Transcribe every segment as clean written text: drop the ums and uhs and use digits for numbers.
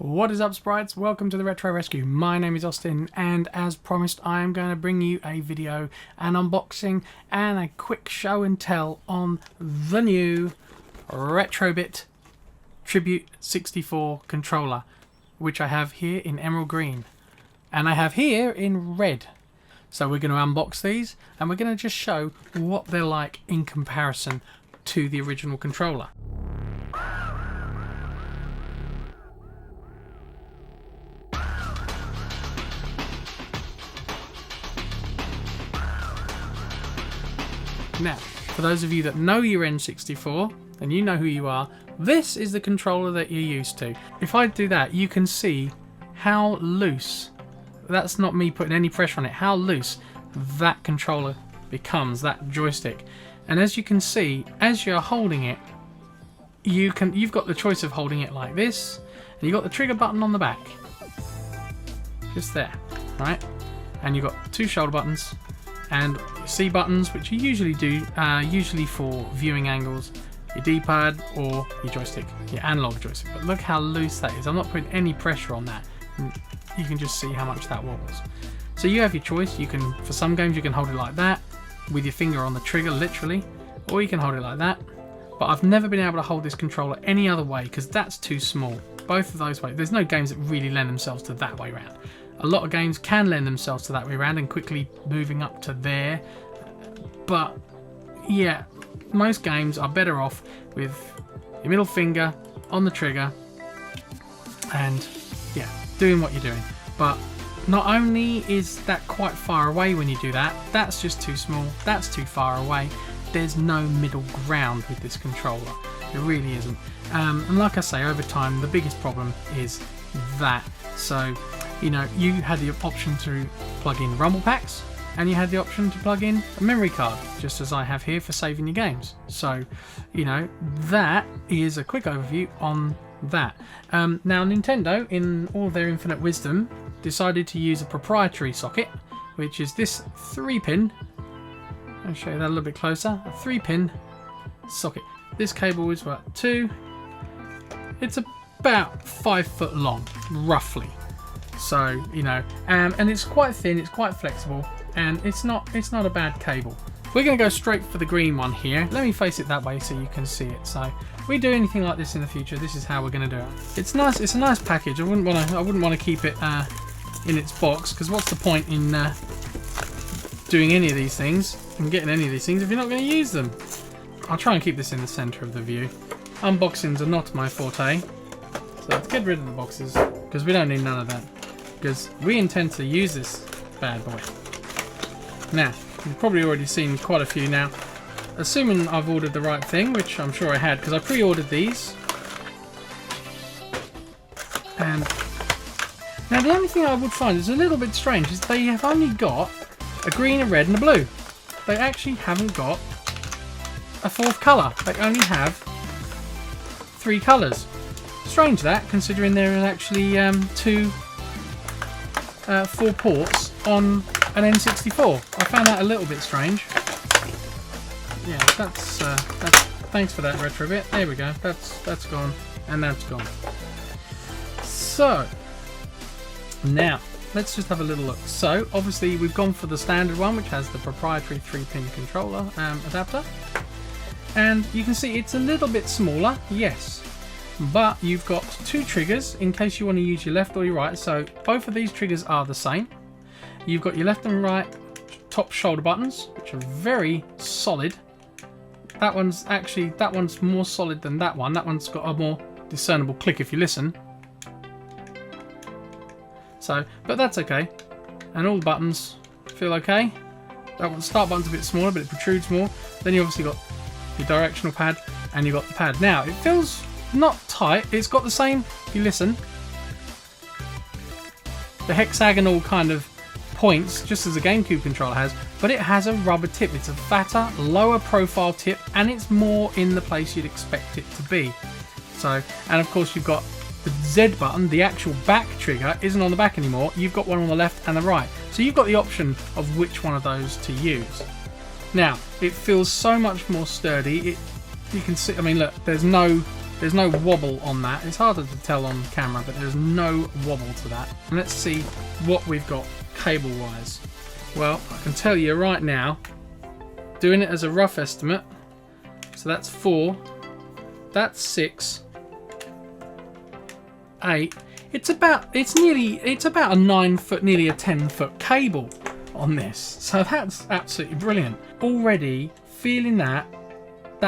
What is up, sprites? Welcome to the Retro Rescue. My name is Austin, and as promised I am going to bring you a video, an unboxing and a quick show and tell on the new Retrobit Tribute 64 controller, which I have here in emerald green and I have here in red. So we're going to unbox these and we're going to just show what they're like in comparison to the original controller. Now, for those of you that know your N64, and you know who you are, this is the controller that you're used to. If I do that, you can see how loose, that's not me putting any pressure on it, how loose that controller becomes, that joystick. And as you can see, as you're holding it, you've got the choice of holding it like this, and you've got the trigger button on the back. Just there, right? And you've got two shoulder buttons, and your C buttons, which you usually do, usually for viewing angles, your D-pad or your joystick, your analog joystick. But look how loose that is. I'm not putting any pressure on that. And you can just see how much that wobbles. So you have your choice. You can, for some games, you can hold it like that, with your finger on the trigger, literally, or you can hold it like that. But I've never been able to hold this controller any other way because that's too small. Both of those ways. There's no games that really lend themselves to that way around. A lot of games can lend themselves to that way around and quickly moving up to there, but yeah, most games are better off with your middle finger on the trigger and yeah, doing what you're doing. But not only is that quite far away when you do that, that's just too small, that's too far away. There's no middle ground with this controller. There really isn't. And like I say, over time, the biggest problem is that. So, you know, you had the option to plug in rumble packs, and you had the option to plug in a memory card, just as I have here for saving your games. So, you know, that is a quick overview on that. Now, Nintendo, in all their infinite wisdom, decided to use a proprietary socket, which is this 3-pin. I'll show you that a little bit closer. A 3-pin socket. This cable is what, 2? It's about 5 foot long, roughly. So, you know, and it's quite thin, it's quite flexible, and it's not a bad cable. We're going to go straight for the green one here. Let me face it that way so you can see it. So, if we do anything like this in the future, this is how we're going to do it. It's nice. It's a nice package. I wouldn't want to keep it in its box, because what's the point in doing any of these things and getting any of these things if you're not going to use them? I'll try and keep this in the center of the view. Unboxings are not my forte, so let's get rid of the boxes because we don't need none of that. Because we intend to use this bad boy. Now, you've probably already seen quite a few now. Assuming I've ordered the right thing, which I'm sure I had, because I pre-ordered these. And now the only thing I would find is a little bit strange is they have only got a green, a red and a blue. They actually haven't got a fourth colour. They only have 3 colours. Strange that, considering there is actually 4 ports on an N64. I found that a little bit strange. Yeah, that's thanks for that, Retrobit. There we go. That's gone, and that's gone. So now let's just have a little look. So obviously we've gone for the standard one, which has the proprietary 3-pin controller adapter, and you can see it's a little bit smaller, yes. But you've got 2 triggers in case you want to use your left or your right. So both of these triggers are the same. You've got your left and right top shoulder buttons, which are very solid. That one's more solid than that one. That one's got a more discernible click if you listen. So, but that's okay. And all the buttons feel okay. That one, start button's a bit smaller, but it protrudes more. Then you obviously got your directional pad and you've got the pad. Now, it feels not tight, it's got the same, if you listen, the hexagonal kind of points, just as a GameCube controller has, but it has a rubber tip. It's a fatter, lower profile tip, and it's more in the place you'd expect it to be. So, and of course you've got the Z button, the actual back trigger isn't on the back anymore, you've got one on the left and the right. So you've got the option of which one of those to use. Now, it feels so much more sturdy. You can see, I mean look, there's no There's no wobble on that. It's harder to tell on camera, but there's no wobble to that. And let's see what we've got cable-wise. Well, I can tell you right now, doing it as a rough estimate, so that's 4, that's 6, 8. It's about a 9 foot, nearly a 10 foot cable on this. So that's absolutely brilliant. Already feeling that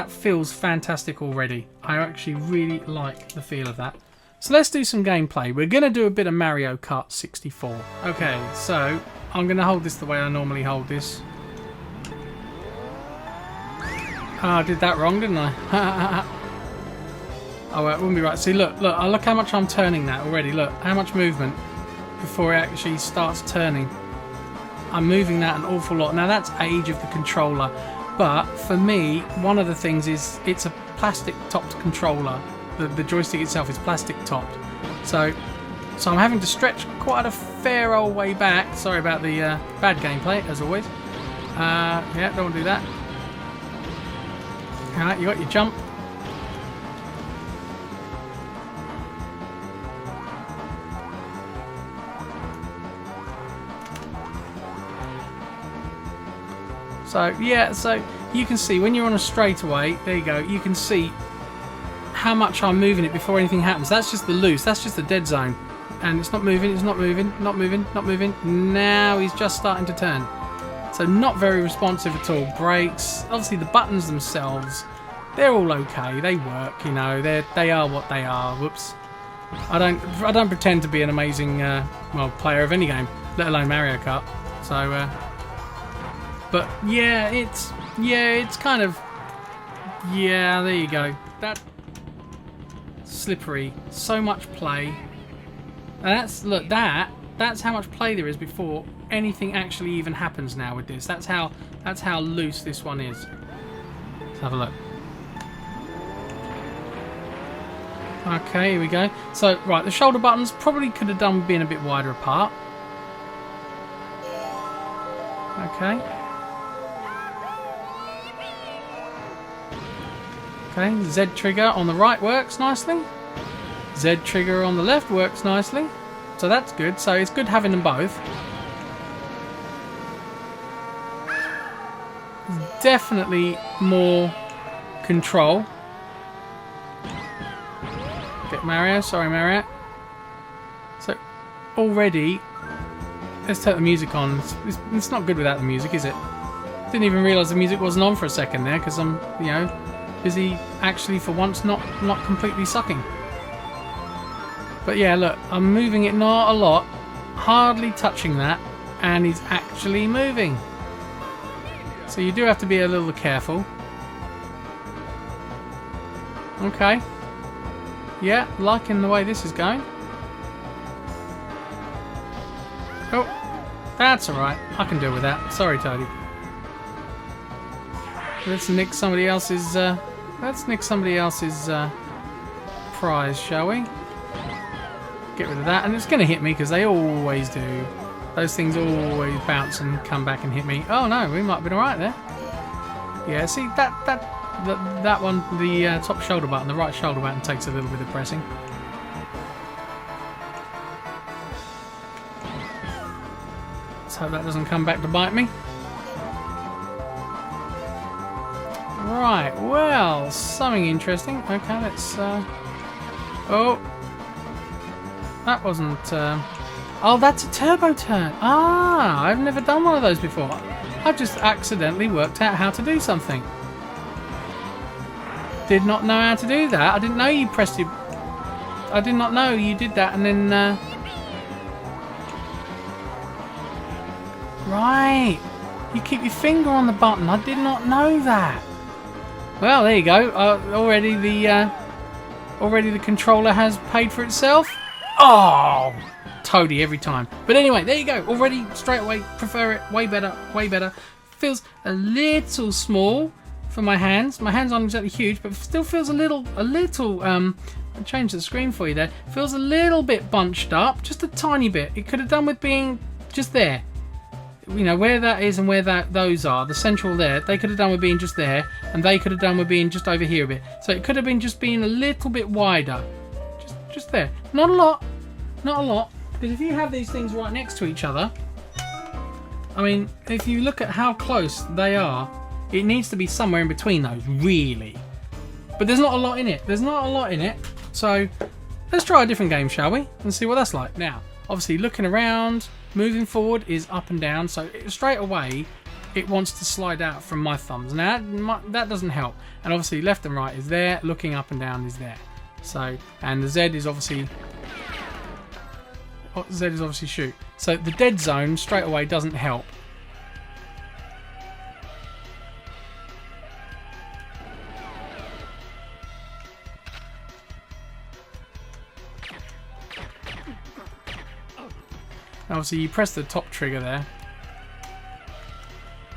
feels fantastic already. I actually really like the feel of that. So let's do some gameplay. We're going to do a bit of Mario Kart 64. Okay, so I'm going to hold this the way I normally hold this. Oh, I did that wrong, didn't I? Oh, it wouldn't be right. See, look how much I'm turning that already. Look, how much movement before it actually starts turning. I'm moving that an awful lot. Now, that's age of the controller. But for me, one of the things is it's a plastic-topped controller. The joystick itself is plastic-topped. So I'm having to stretch quite a fair old way back. Sorry about the bad gameplay, as always. Yeah, don't want to do that. Alright, you got your jump. So yeah, so you can see when you're on a straightaway, there you go, you can see how much I'm moving it before anything happens. That's just the loose, that's just the dead zone. And it's not moving, it's not moving, not moving, not moving. Now he's just starting to turn. So not very responsive at all. Brakes, obviously the buttons themselves, they're all okay, they work, you know, they are what they are. Whoops. I don't pretend to be an amazing player of any game, let alone Mario Kart. So but yeah, it's kind of, yeah, there you go. That slippery, so much play. And that's how much play there is before anything actually even happens now with this. That's how loose this one is. Let's have a look. Okay, here we go. So right, the shoulder buttons probably could have done being a bit wider apart. Okay. Okay, Z trigger on the right works nicely. Z trigger on the left works nicely. So that's good. So it's good having them both. Definitely more control. Get Mario. Sorry, Mario. So already, let's take the music on. It's not good without the music, is it? Didn't even realise the music wasn't on for a second there because I'm, you know, busy actually for once not completely sucking. But yeah, look, I'm moving it not a lot, hardly touching that, and it's actually moving. So you do have to be a little careful. Okay. Yeah, liking the way this is going. Oh, that's alright. I can deal with that. Sorry, Toadie. Let's nick somebody else's prize, shall we? Get rid of that, and it's going to hit me because they always do. Those things always bounce and come back and hit me. Oh no, we might have been alright there. Yeah, see that one, the top shoulder button, the right shoulder button takes a little bit of pressing. Let's hope that doesn't come back to bite me. Right, well, something interesting. Okay, let's... Oh! That wasn't... Oh, that's a turbo turn! Ah, I've never done one of those before. I've just accidentally worked out how to do something. Did not know how to do that. I didn't know you pressed your... I did not know you did that and then... Right! You keep your finger on the button. I did not know that. Well, there you go. Already the controller has paid for itself. Oh, Toadie every time. But anyway, there you go. Already straight away prefer it. Way better. Way better. Feels a little small for my hands. My hands aren't exactly huge, but still feels a little. I'll change the screen for you there. Feels a little bit bunched up, just a tiny bit. It could have done with being just there. you know, where that is and where those are, the central there, they could have done with being just there, and they could have done with being just over here a bit. So it could have been just being a little bit wider. Just there. Not a lot. Not a lot. Because if you have these things right next to each other, I mean, if you look at how close they are, it needs to be somewhere in between those, really. But there's not a lot in it. There's not a lot in it. So let's try a different game, shall we? And see what that's like. Now, obviously looking around, moving forward is up and down. So straight away, it wants to slide out from my thumbs. Now, that doesn't help. And obviously left and right is there. Looking up and down is there. So, and the Z is obviously... Z is obviously shoot. So the dead zone straight away doesn't help. Obviously you press the top trigger there.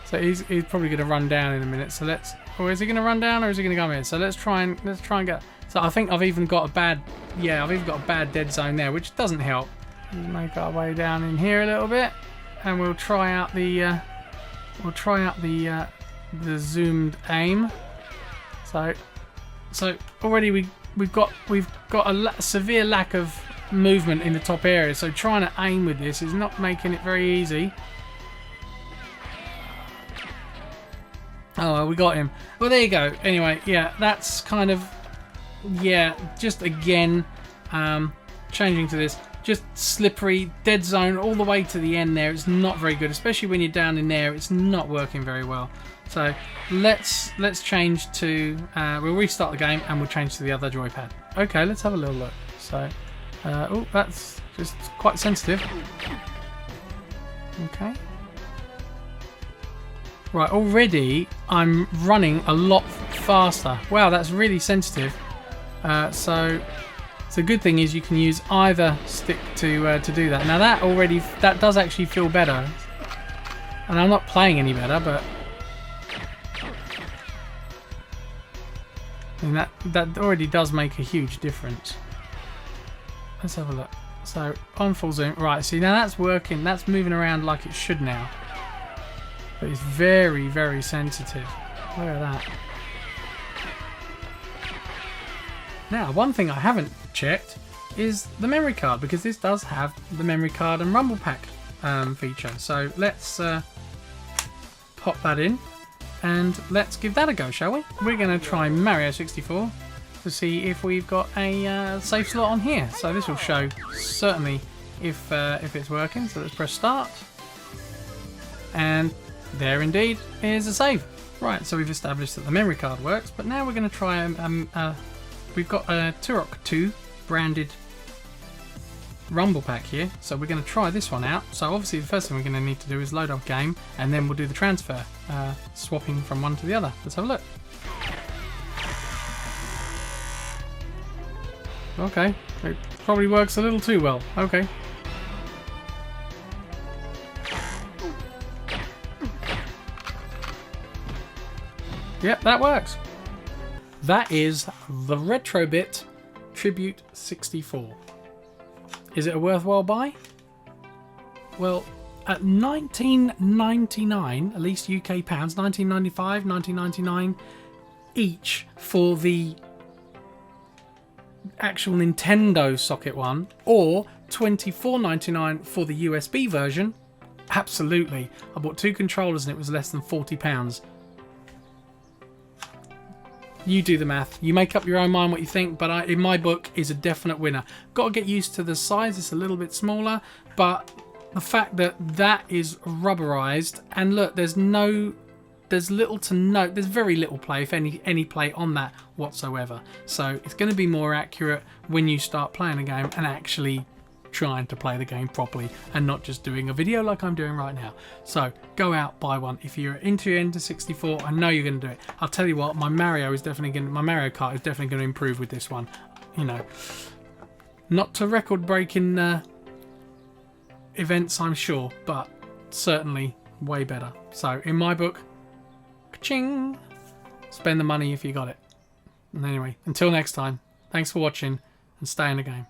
So he's probably going to run down in a minute. So let's... Or is he going to run down or is he going to come in? So let's try and get... So I think I've even got a bad... Yeah, I've even got a bad dead zone there, which doesn't help. Let's make our way down in here a little bit, and we'll try out the the zoomed aim. So already we've got a severe lack of movement in the top area. So trying to aim with this is not making it very easy. Oh, well, we got him. Well, there you go. Anyway, yeah, that's kind of, yeah, just again, changing to this. Just slippery, dead zone all the way to the end there. It's not very good, especially when you're down in there. It's not working very well. So let's change to, we'll restart the game and we'll change to the other joypad. Okay, let's have a little look. So, oh, that's just quite sensitive. Okay. Right, already I'm running a lot faster. Wow, that's really sensitive. So the good thing is you can use either stick to do that. Now that does actually feel better. And I'm not playing any better, but I mean, that already does make a huge difference. Let's have a look. So on full zoom, right? See, now that's working. That's moving around like it should now. But it's very, very sensitive. Look at that. Now, one thing I haven't checked is the memory card, because this does have the memory card and Rumble Pack feature. So let's pop that in and let's give that a go, shall we? We're going to try Mario 64 to see if we've got a save slot on here. So this will show certainly if it's working. So let's press start, and there indeed is a save. Right, so we've established that the memory card works, but now we're going to try we've got a Turok 2 branded Rumble Pack here, so we're going to try this one out. So obviously the first thing we're going to need to do is load our game, and then we'll do the transfer, swapping from one to the other. Let's have a look. Okay, it probably works a little too well. Okay. Yep, that works. That is the Retrobit Tribute 64. Is it a worthwhile buy? Well, at $19.99, at least UK pounds, $19.95, $19.99 each for the actual Nintendo socket one, or $24.99 for the USB version, absolutely. I bought two controllers and it was less than £40. You do the math. You make up your own mind what you think, but in my book is a definite winner. Got to get used to the size. It's a little bit smaller, but the fact that that is rubberized, and look, there's little to no, there's very little play, if any play on that whatsoever. So it's going to be more accurate when you start playing a game and actually trying to play the game properly and not just doing a video like I'm doing right now. So go out, buy one. If you're into N64, I know you're going to do it. I'll tell you what, my Mario Kart is definitely going to improve with this one. You know, not to record-breaking events, I'm sure, but certainly way better. So in my book, ka-ching, spend the money if you got it. And anyway, until next time, thanks for watching and stay in the game.